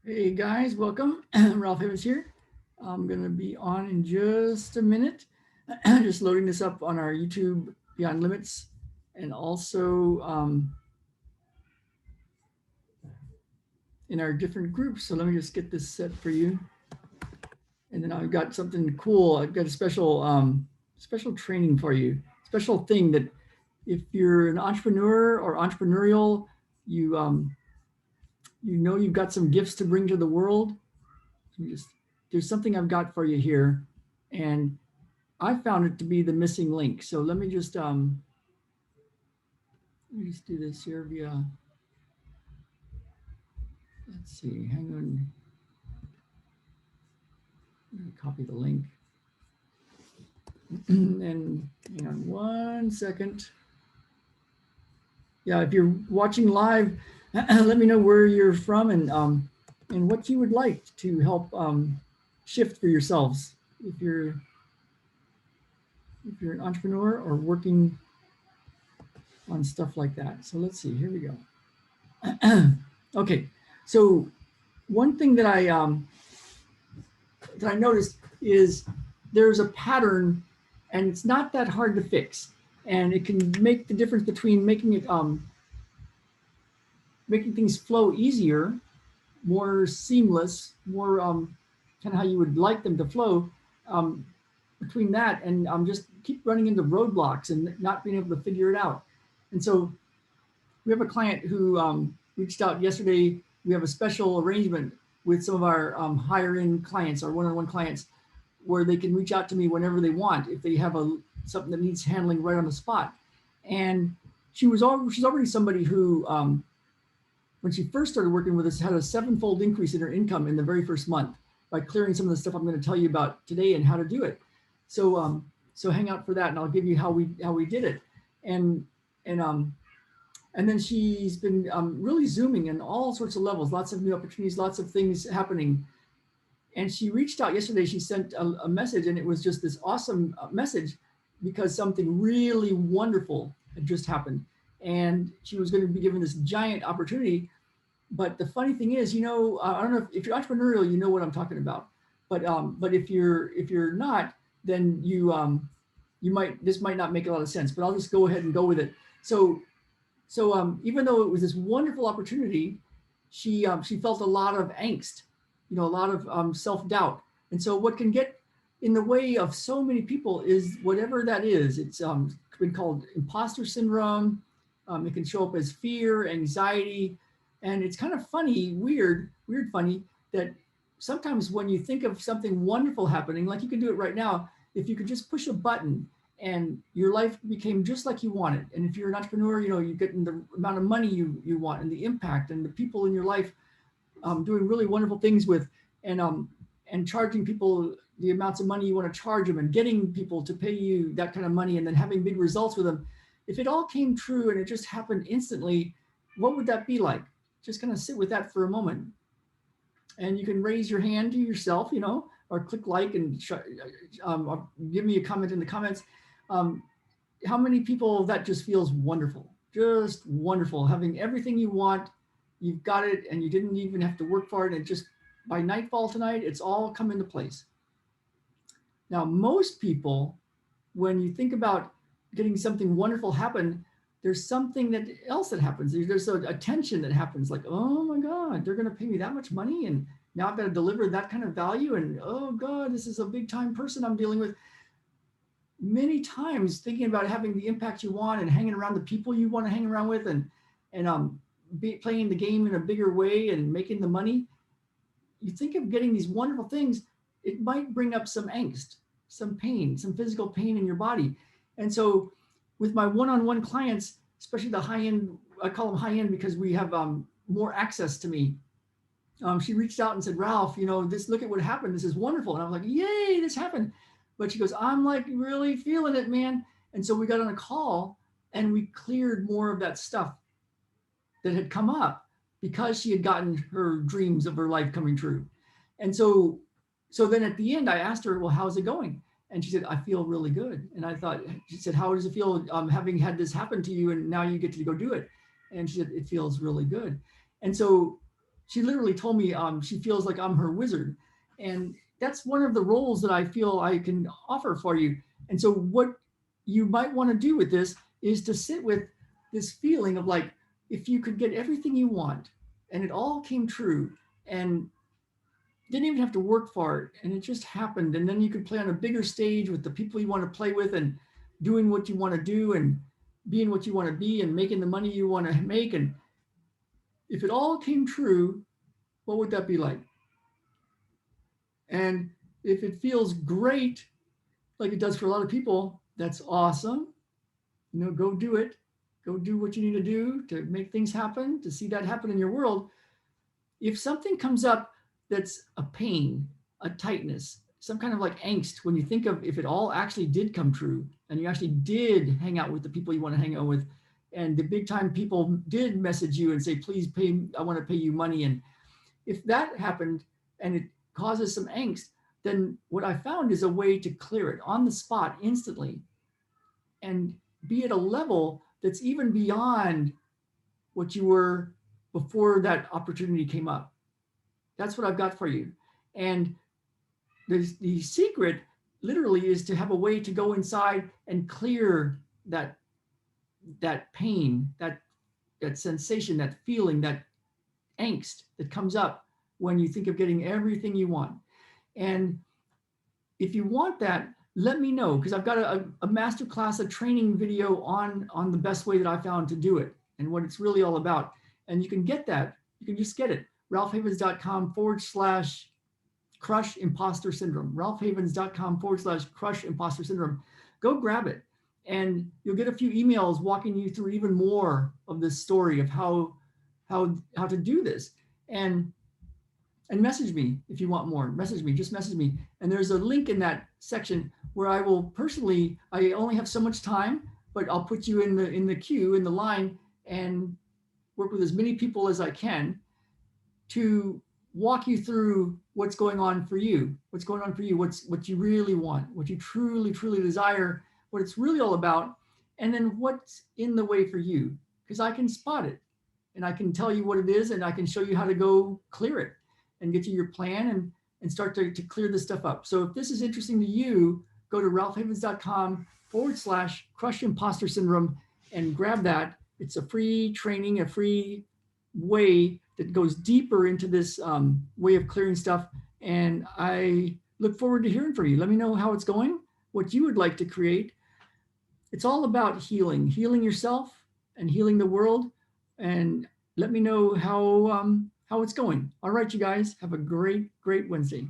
Hey guys, welcome. Ralph Evans here. I'm going to be on in just a minute. Just loading this up on our YouTube Beyond Limits and also in our different groups. So let me just get this set for you. And then I've got something cool. I've got a special training for you. Special thing that if you're an entrepreneur or entrepreneurial, you you know you've got some gifts to bring to the world. Just there's something I've got for you here, and I found it to be the missing link. So let me just do this here via. Let's see. Hang on. I'm gonna copy the link, and hang on 1 second. Yeah, if you're watching live, let me know where you're from and what you would like to help shift for yourselves. If you're an entrepreneur or working on stuff like that. So let's see. Here we go. Okay, so one thing that I noticed is there's a pattern, and it's not that hard to fix, and it can make the difference between making things flow easier, more seamless, more kind of how you would like them to flow. Um, Between that and just keep running into roadblocks and not being able to figure it out. And so we have a client who reached out yesterday. We have a special arrangement with some of our higher end clients, our one-on-one clients, where they can reach out to me whenever they want if they have something that needs handling right on the spot. And she's already somebody who, when she first started working with us, had a sevenfold increase in her income in the very first month by clearing some of the stuff I'm going to tell you about today and how to do it. So hang out for that, and I'll give you how we did it. And and um, and then she's been really zooming in all sorts of levels, lots of new opportunities, lots of things happening. And she reached out yesterday. She sent a message, and it was just this awesome message because something really wonderful had just happened. And she was going to be given this giant opportunity. But the funny thing is, I don't know if you're entrepreneurial, you know what I'm talking about. But if you're not, then you might this might not make a lot of sense. But I'll just go ahead and go with it. So even though it was this wonderful opportunity, she felt a lot of angst, a lot of self doubt. And so what can get in the way of so many people is whatever that is. It's been called imposter syndrome. It can show up as fear, anxiety, and it's kind of funny, funny that sometimes when you think of something wonderful happening, like you can do it right now, if you could just push a button and your life became just like you wanted. And if you're an entrepreneur, you get the amount of money you want and the impact and the people in your life doing really wonderful things with, and charging people the amounts of money you want to charge them and getting people to pay you that kind of money and then having big results with them. If it all came true and it just happened instantly, what would that be like? Just kind of sit with that for a moment. And you can raise your hand to yourself, or click like and or give me a comment in the comments. Um, how many people that just feels wonderful, just wonderful, having everything you want, you've got it, and you didn't even have to work for it. And just by nightfall tonight, it's all come into place. Now, most people, when you think about getting something wonderful happen, there's something else that happens. There's a tension that happens, like, oh my God, they're going to pay me that much money, and now I've got to deliver that kind of value, and oh God, this is a big time person I'm dealing with. Many times, thinking about having the impact you want and hanging around the people you want to hang around with, and playing the game in a bigger way and making the money, you think of getting these wonderful things, it might bring up some angst, some pain, some physical pain in your body. And so with my one-on-one clients, especially the high end, I call them high end because we have more access to me. She reached out and said, Ralph, look at what happened. This is wonderful. And I was like, yay, this happened. But she goes, I'm like really feeling it, man. And so we got on a call and we cleared more of that stuff that had come up because she had gotten her dreams of her life coming true. And so then at the end, I asked her, well, how's it going? And she said, I feel really good. And I thought, she said, how does it feel having had this happen to you and now you get to go do it? And she said, it feels really good. And so she literally told me she feels like I'm her wizard. And that's one of the roles that I feel I can offer for you. And so what you might want to do with this is to sit with this feeling of like, if you could get everything you want and it all came true and didn't even have to work for it and it just happened, and then you could play on a bigger stage with the people you want to play with and doing what you want to do and being what you want to be and making the money you want to make. And if it all came true, what would that be like? And if it feels great, like it does for a lot of people, that's awesome. You know, go do it. Go do what you need to do to make things happen, to see that happen in your world. If something comes up that's a pain, a tightness, some kind of like angst, when you think of if it all actually did come true and you actually did hang out with the people you want to hang out with, and the big time people did message you and say, please pay, I want to pay you money. And if that happened and it causes some angst, then what I found is a way to clear it on the spot instantly and be at a level that's even beyond what you were before that opportunity came up. That's what I've got for you. And the secret literally is to have a way to go inside and clear that pain, that sensation, that feeling, that angst that comes up when you think of getting everything you want. And if you want that, let me know, because I've got a masterclass, a training video on the best way that I found to do it and what it's really all about. And you can get that. You can just get it. ralphhavens.com/crush imposter syndrome. ralphhavens.com/crush imposter syndrome. Go grab it. And you'll get a few emails walking you through even more of this story of how to do this. And message me if you want more. Message me, just message me. And there's a link in that section where I will personally, I only have so much time, but I'll put you in the queue, in the line, and work with as many people as I can to walk you through what's going on for you, what you really want, what you truly, truly desire, what it's really all about, and then what's in the way for you. Because I can spot it and I can tell you what it is and I can show you how to go clear it and get you your plan and start to clear this stuff up. So if this is interesting to you, go to ralphhavens.com/crush imposter syndrome and grab that. It's a free training, a free way that goes deeper into this way of clearing stuff. And I look forward to hearing from you. Let me know how it's going, what you would like to create. It's all about healing yourself and healing the world. And let me know how it's going. All right, you guys, have a great, great Wednesday.